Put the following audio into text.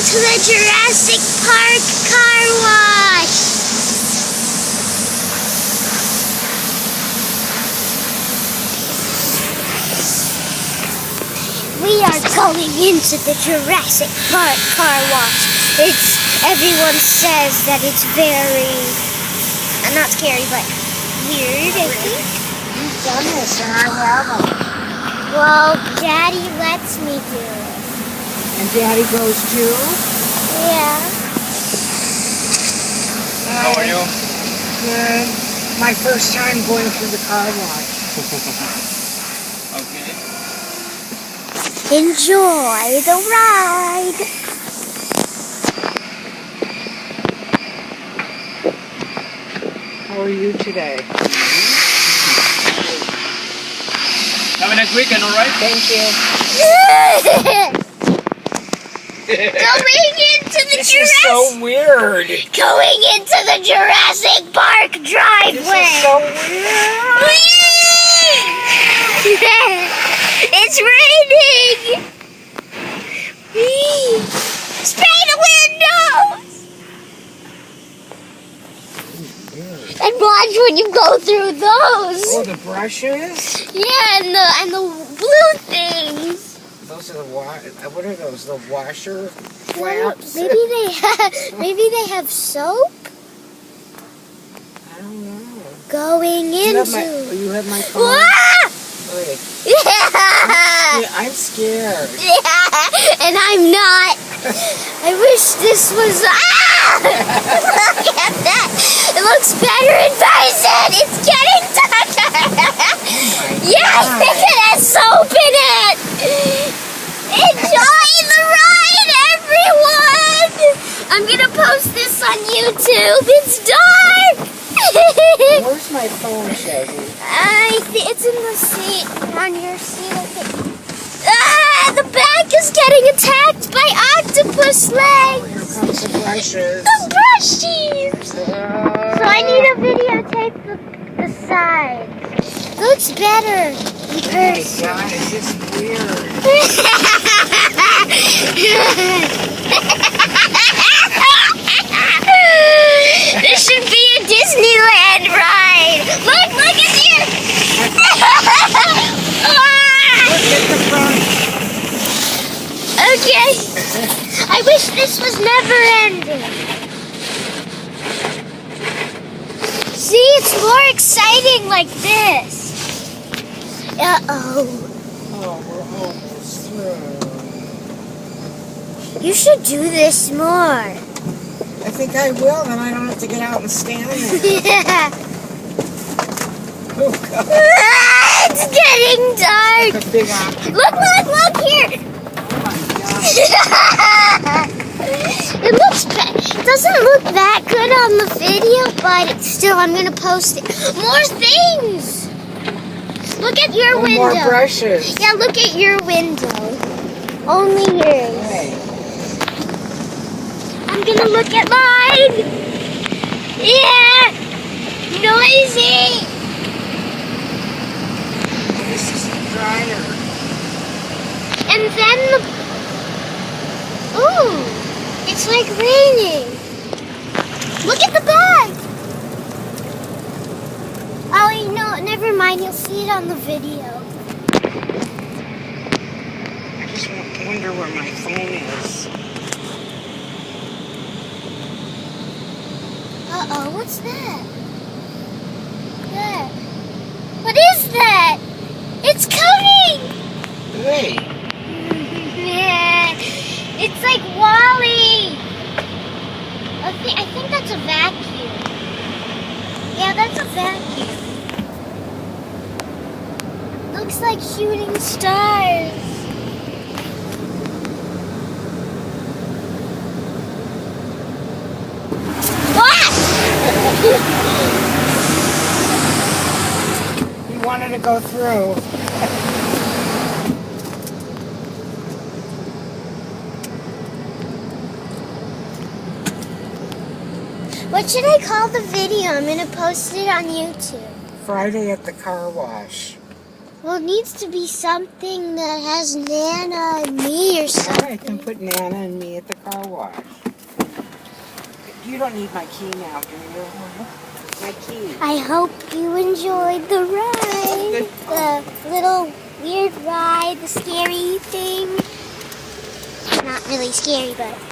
into the Jurassic Park car wash. We are going into the Jurassic Park car wash. Everyone says that it's very, not scary, but weird, I think. You've done this and I haven't. Well, Daddy lets me do it. And Daddy goes too? Yeah. How are you? Good. My first time going through the car wash. Okay. Enjoy the ride. How are you today? Have a nice weekend, alright? Thank you. Going into the This is so weird. Going into the Jurassic Park driveway. This is so weird. It's raining. Spray the windows. And watch when you go through those. Oh, the brushes? Yeah, and the blue things. Those are the what are those? The washer flaps? Maybe they have soap. I don't know. Going You into. have my phone? Ah! Wait. Yeah. I'm scared. Yeah, and I'm not. I wish this was. Ah! Look at that. It looks better in person. It's getting darker. Yes, look at that soap in it. Enjoy the ride, everyone. I'm gonna post this on YouTube. It's dark. Where's my phone, Shaggy? It's in the seat, on your seat, I think. Ah, the back is getting attacked by octopus legs. Here comes the brushes. The brushies. So I need to videotape the sides. Looks better in Oh my person. God, it's just weird. This should be a Disneyland ride. Look at you. Get the front. Okay. I wish this was never ending. See, it's more exciting like this. Uh-oh. Oh, we're almost through. You should do this more. I think I will, then I don't have to get out and stand there. Yeah. Oh, God. Ah, it's getting dark. The big octopus. Look here. Oh, my God. It doesn't look that good on the video, but it's still, I'm going to post it. More things. Look at your window. More brushes. Yeah, look at your window. Only yours. Hey. I'm going to look at mine. Yeah. Noisy. This is the dryer. And then ooh, it's like raining. Look at the bag. Oh, no, never mind. You'll see it on the video. I just wonder where my phone is. Uh-oh, what's that? There. What is that? It's coming. Hey. Yeah. It's like Wall-E. I think that's a vacuum. Yeah, that's a vacuum. Looks like shooting stars. He wanted to go through. What should I call the video? I'm going to post it on YouTube. Friday at the car wash. Well, it needs to be something that has Nana and me or something. I can put Nana and me at the car wash. You don't need my key now, do you? My key. I hope you enjoyed the ride. The little weird ride, the scary thing. Not really scary, but